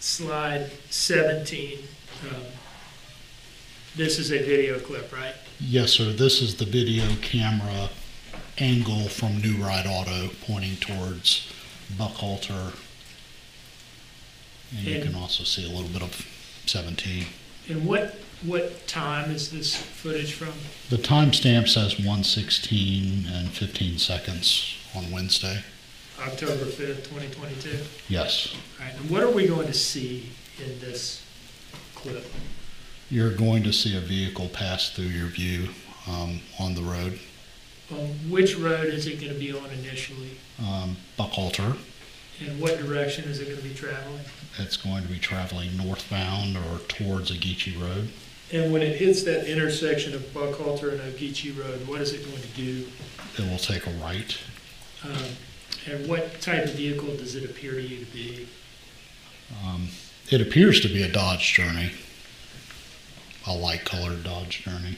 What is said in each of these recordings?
slide 17. This is a video clip, right? Yes, sir. This is the video camera angle from New Ride Auto pointing towards Buckhalter. And you can also see a little bit of 17. And what time is this footage from? The timestamp says 1:16 and 15 seconds on Wednesday. October 5th, 2022? Yes. All right, and what are we going to see in this clip? You're going to see a vehicle pass through your view on the road. Which road is it going to be on initially? Buckhalter. And what direction is it going to be traveling? It's going to be traveling northbound or towards Ogeechee Road. And when it hits that intersection of Buckhalter and Ogeechee Road, what is it going to do? It will take a right. And what type of vehicle does it appear to you to be? It appears to be a Dodge Journey, a light-colored Dodge Journey.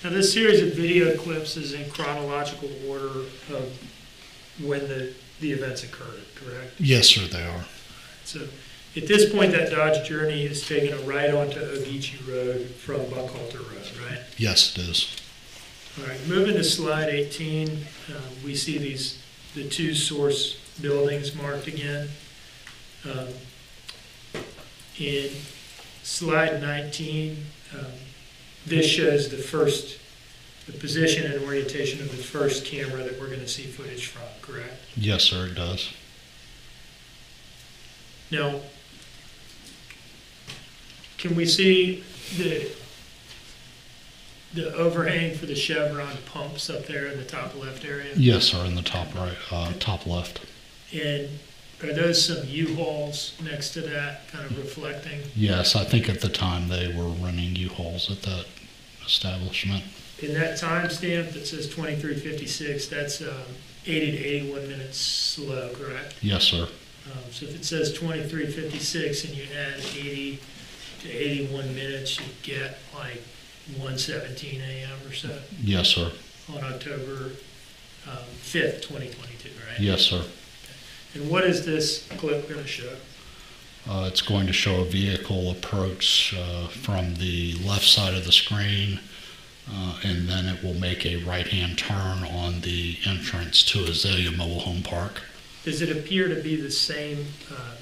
Now, this series of video clips is in chronological order of when the events occurred, correct? Yes, sir, they are. So at this point, that Dodge Journey is taking a right onto Ogeechee Road from Buckhalter Road, right? Yes, it is. All right, moving to slide 18, we see the two source buildings marked again. In slide 19, this shows the position and orientation of the first camera that we're going to see footage from, correct? Yes, sir, it does. Now, can we see the overhang for the Chevron pumps up there in the top left area? Yes, sir, in the top right, top left. And are those some U-Hauls next to that, kind of reflecting? Yes, I think at the time they were running U-Hauls at that establishment. In that timestamp that says 23:56, that's 80 to 81 minutes slow, correct? Yes, sir. So if it says 23:56 and you add 80 to 81 minutes, you get like 1:17 a.m. or so Yes, sir. on October 5th, 2022, right? Yes, sir. And what is this clip going to show? It's going to show a vehicle approach from the left side of the screen, and then it will make a right-hand turn on the entrance to Azalea Mobile Home Park. Does it appear to be the same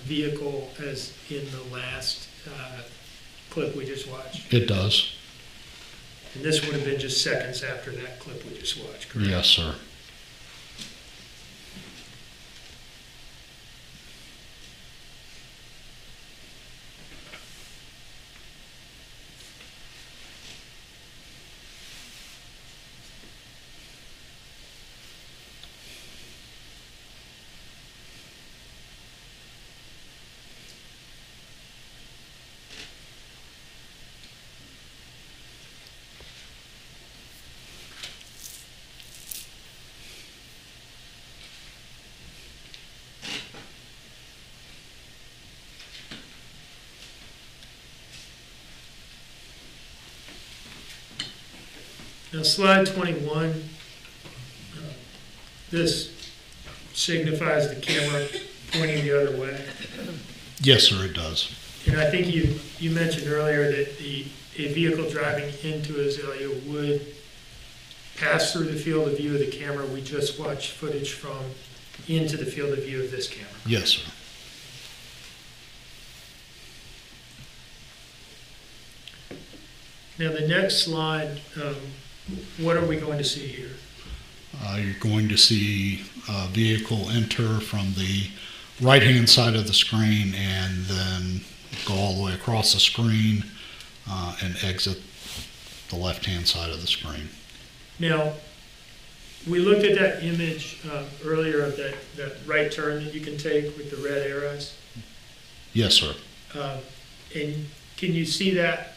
vehicle as in the last clip we just watched? It does. And this would have been just seconds after that clip we just watched, correct? Yes, sir. Now, slide 21, this signifies the camera pointing the other way. Yes, sir, it does. And I think you mentioned earlier that a vehicle driving into Azalea would pass through the field of view of the camera we just watched footage from into the field of view of this camera. Yes, sir. Now, the next slide, what are we going to see here? You're going to see a vehicle enter from the right-hand side of the screen and then go all the way across the screen and exit the left-hand side of the screen. Now, we looked at that image earlier of that right turn that you can take with the red arrows. Yes, sir. And can you see that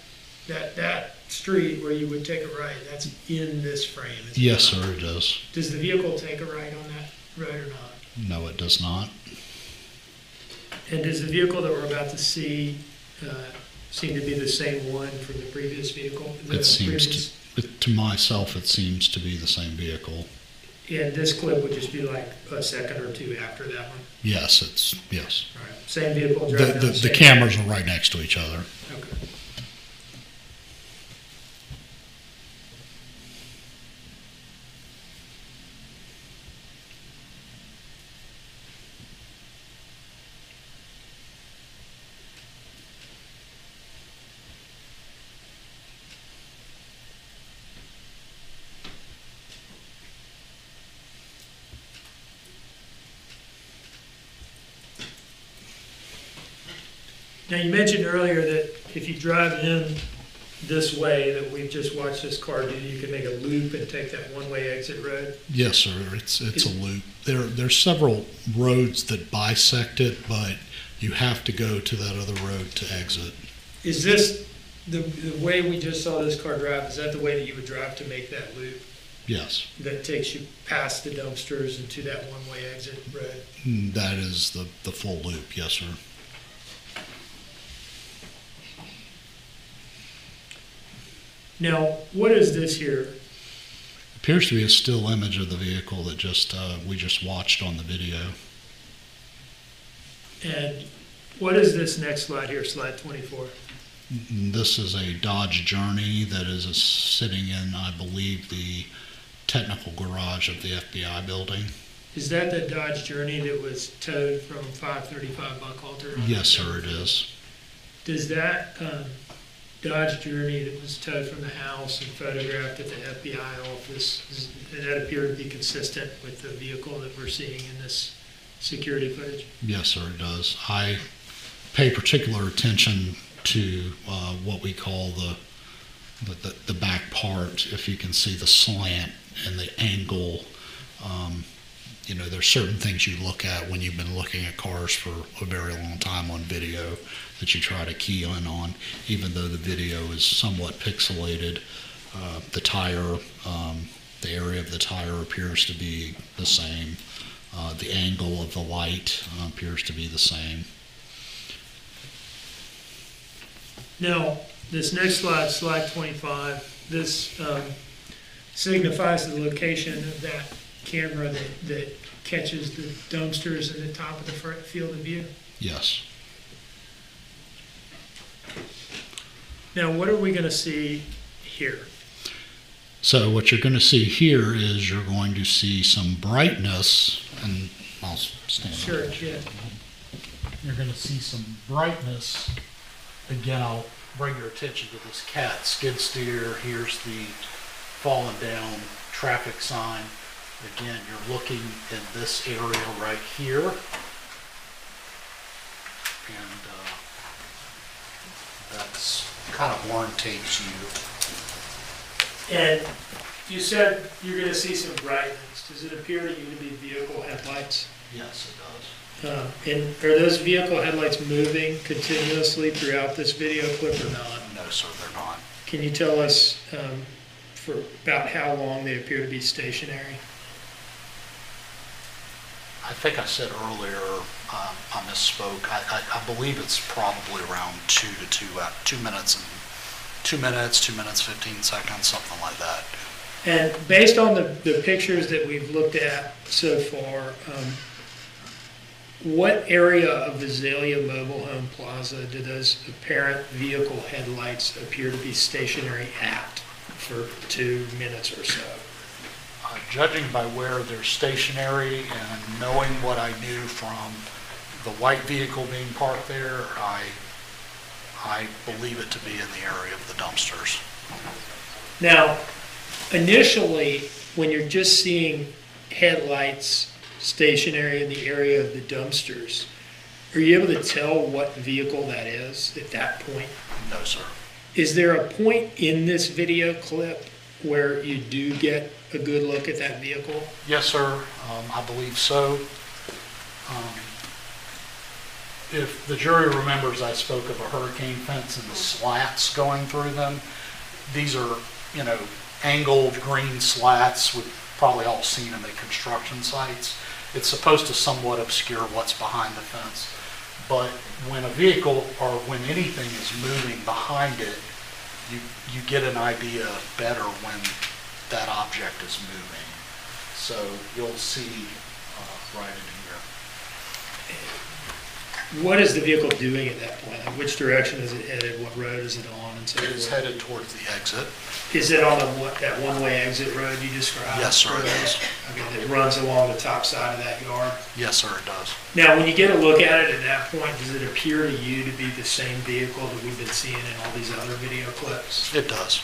street where you would take a right? That's in this frame. Is it Yes, not? sir, it does. Does the vehicle take a right on that road or not? No, it does not. And does the vehicle that we're about to see seem to be the same one from the previous vehicle? It seems to myself, it seems to be the same vehicle. And this clip would just be like a second or two after that one? Yes, yes. All right. Same vehicle driving down The same cameras are right next to each other. Okay. Now, you mentioned earlier that if you drive in this way that we've just watched this car do, you can make a loop and take that one-way exit road? Yes, sir. It's a loop. There's several roads that bisect it, but you have to go to that other road to exit. Is this, the way we just saw this car drive, is that the way that you would drive to make that loop? Yes, That takes you past the dumpsters and to that one-way exit road? that is the full loop. Yes, sir. Now, what is this here? Appears to be a still image of the vehicle that we just watched on the video. And what is this next slide here, slide 24? This is a Dodge Journey that is sitting in, I believe, the technical garage of the FBI building. Is that the Dodge Journey that was towed from 535 Buckhalter? Yes, sir, it is. Does that Dodge Journey that was towed from the house and photographed at the FBI office, does that appear to be consistent with the vehicle that we're seeing in this security footage? Yes, sir, it does. I pay particular attention to what we call the back part. If you can see the slant and the angle, there's certain things you look at when you've been looking at cars for a very long time on video that you try to key in on, even though the video is somewhat pixelated. The tire, the area of the tire appears to be the same. The angle of the light appears to be the same. Now, this next slide, slide 25, this signifies the location of that camera that catches the dumpsters in the top of the front field of view. Yes. Now, what are we going to see here? So what you're going to see here is you're going to see some brightness, and I'll stand up. Sure, yeah. You're going to see some brightness. Again, I'll bring your attention to this cat skid steer. Here's the fallen down traffic sign. Again, you're looking in this area right here. And that's kind of orientates you. And you said you're going to see some brightness. Does it appear to you to be vehicle headlights? Yes, it does. And are those vehicle headlights moving continuously throughout this video clip or not? No, sir, they're not. Can you tell us for about how long they appear to be stationary? I think I said earlier, I misspoke. I believe it's probably around 2 minutes, 2 minutes, 15 seconds, something like that. And based on the pictures that we've looked at so far, what area of the Azalea Mobile Home Plaza do those apparent vehicle headlights appear to be stationary at for 2 minutes or so? Judging by where they're stationary and knowing what I knew from the white vehicle being parked there, I believe it to be in the area of the dumpsters. Now, initially, when you're just seeing headlights stationary in the area of the dumpsters, are you able to tell what vehicle that is at that point? No, sir. Is there a point in this video clip where you do get a good look at that vehicle? Yes, sir, I believe so. Um, If the jury remembers, I spoke of a hurricane fence and the slats going through them. These are, angled green slats we've probably all seen them at construction sites. It's supposed to somewhat obscure what's behind the fence. But when a vehicle or when anything is moving behind it, you get an idea better when that object is moving. So you'll see right in here. What is the vehicle doing at that point? Like, which direction is it headed? What road is it on? And so It is headed towards the exit. Is it on that one-way exit road you described? Yes, sir, it is. Okay, that runs along the top side of that yard? Yes, sir, it does. Now, when you get a look at it at that point, does it appear to you to be the same vehicle that we've been seeing in all these other video clips? It does.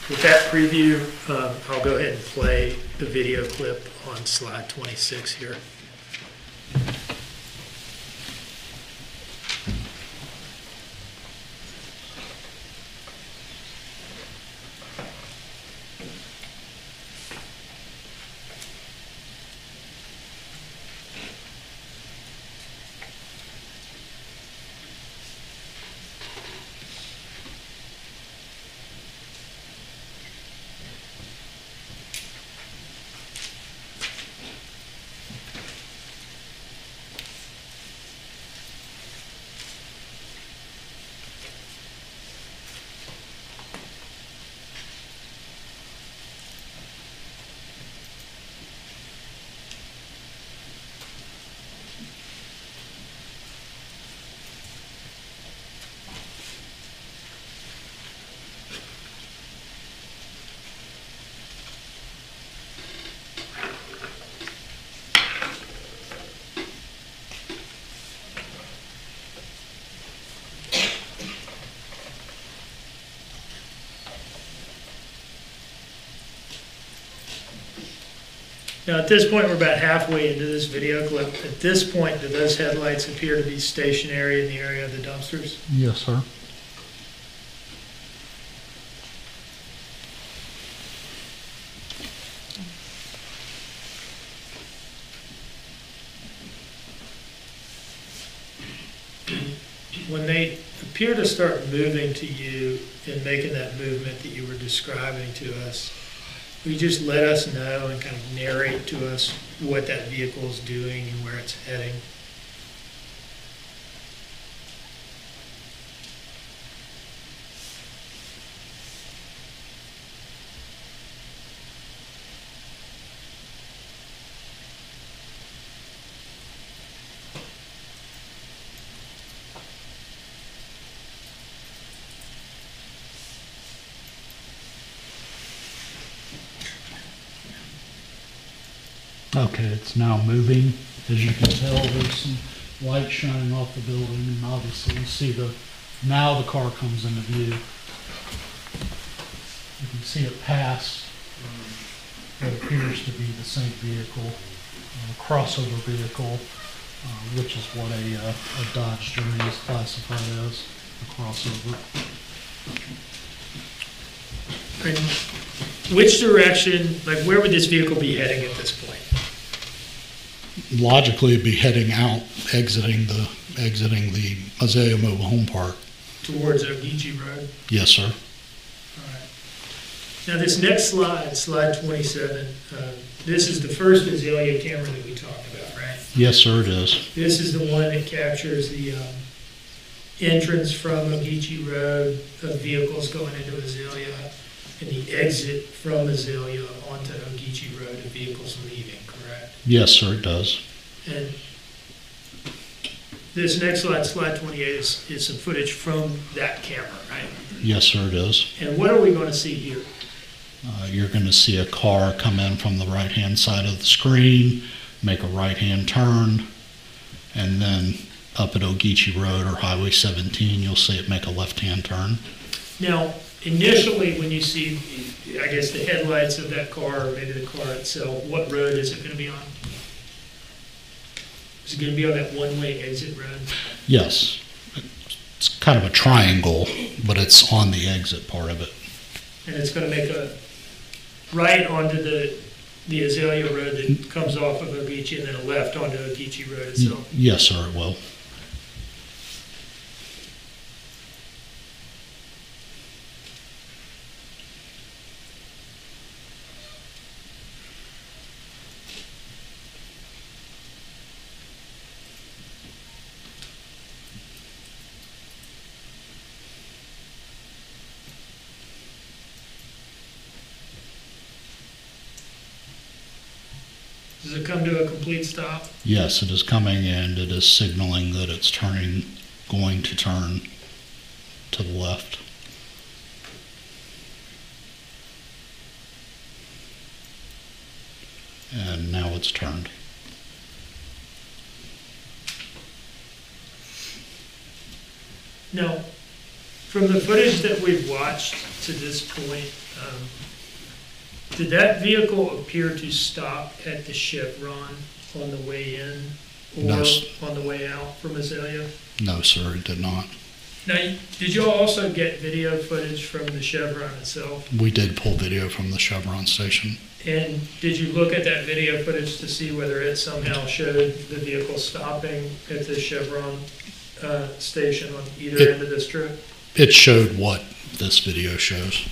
With that preview, I'll go ahead and play the video clip on slide 26 here. Now, at this point, we're about halfway into this video clip. At this point, do those headlights appear to be stationary in the area of the dumpsters? Yes, sir. When they appear to start moving to you and making that movement that you were describing to us, will you just let us know and kind of narrate to us what that vehicle is doing and where it's heading? Okay, it's now moving. As you can tell, there's some light shining off the building, and obviously you see now the car comes into view. You can see it pass what appears to be the same vehicle, crossover vehicle, which is what a Dodge Journey is classified as, a crossover. And which direction, like where would this vehicle be heading at this point? Logically, it'd be heading out, exiting the Azalea Mobile Home Park. Towards Ogeechee Road? Yes, sir. All right. Now this next slide, slide 27, this is the first Azalea camera that we talked about, right? Yes, sir, it is. This is the one that captures the entrance from Ogeechee Road of vehicles going into Azalea and the exit from Azalea onto Ogeechee Road of vehicles leaving, correct? Yes, sir, it does. And this next slide, slide 28, is some footage from that camera, right? Yes, sir, it is. And what are we going to see here? You're going to see a car come in from the right-hand side of the screen, make a right-hand turn, and then up at Ogeechee Road or Highway 17, you'll see it make a left-hand turn. Now, initially, when you see, I guess, the headlights of that car, or maybe the car itself, what road is it going to be on? Is it going to be on that one-way exit road? Yes. It's kind of a triangle, but it's on the exit part of it. And it's going to make a right onto the Azalea Road that comes off of Ogeechee, and then a left onto Ogeechee Road itself. Yes, sir, it will. Does it come to a complete stop? Yes, it is coming and it is signaling that it's going to turn to the left. And now it's turned. Now, from the footage that we've watched to this point, did that vehicle appear to stop at the Chevron on the way in No, or s- on the way out from Azalea? No, sir, it did not. Now, did you all also get video footage from the Chevron itself? We did pull video from the Chevron station. And did you look at that video footage to see whether it somehow showed the vehicle stopping at the Chevron station on either end of this trip? It showed what this video shows.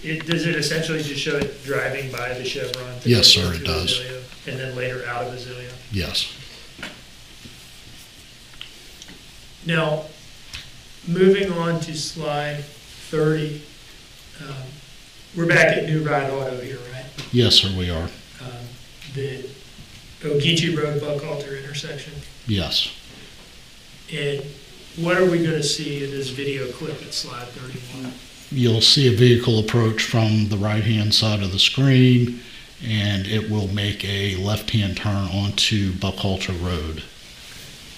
Does it essentially just show it driving by the Chevron? to Yes, go sir, it into does. Azalea, and then later out of Azalea? Yes. Now, moving on to slide 30, we're back at New Ride Auto here, right? Yes, sir, we are. The Ogeechee Road Buckhalter intersection. Yes. And what are we going to see in this video clip at slide 31? You'll see a vehicle approach from the right-hand side of the screen, and it will make a left-hand turn onto Buckhalter Road.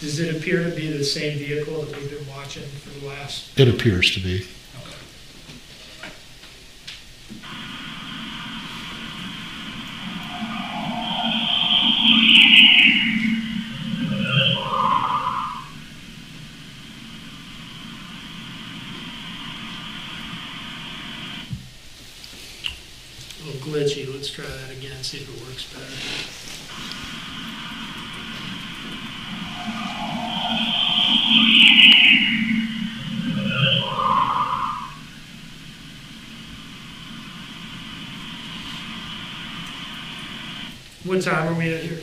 Does it appear to be the same vehicle that we've been watching for the last? It appears to be. A little glitchy. Let's try that again, see if it works better. What time are we at here?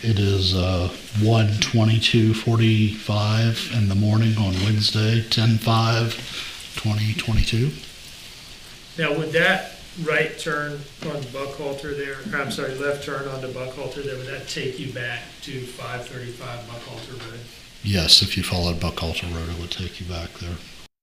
It is 1:22:45 in the morning on Wednesday, 10/5/2022. Now, would that right turn on Buckhalter there, or I'm sorry, left turn onto Buckhalter there, would that take you back to 535 Buckhalter Road? Yes, if you followed Buckhalter Road, it would take you back there.